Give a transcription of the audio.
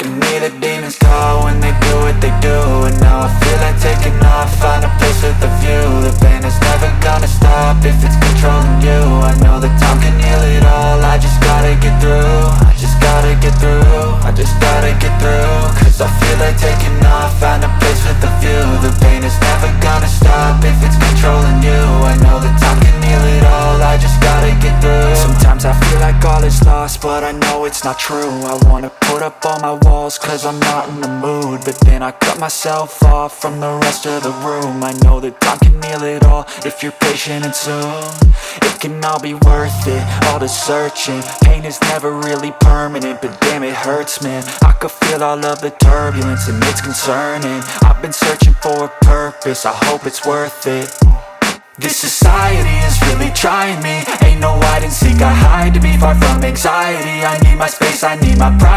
Talking me, the demons call when they do what they do. And now I feel like taking off, find a place with a view. The pain is never gonna stop if it's controlling you. I know that time can heal it all, I just gotta get through. I just gotta get through, I just gotta get through. Cause I feel like taking off, find a place with a view. The pain is never gonna stop if it's controlling you. I know that time can heal it all, I just gotta get through. Sometimes I feel like all is lost, but I know it's not true. I wanna put up all my walls cause I'm not in the mood, but then I cut myself off from the rest of the room. I know that time can heal it all if you're patient, and soon it can all be worth it, all the searching. Pain is never really permanent, but damn it hurts, man. I could feel all of the turbulence and it's concerning. I've been searching for a purpose, I hope it's worth it. This society is really trying me. Ain't no hide and seek, I hide to be far from anxiety. I need my space, I need my pride.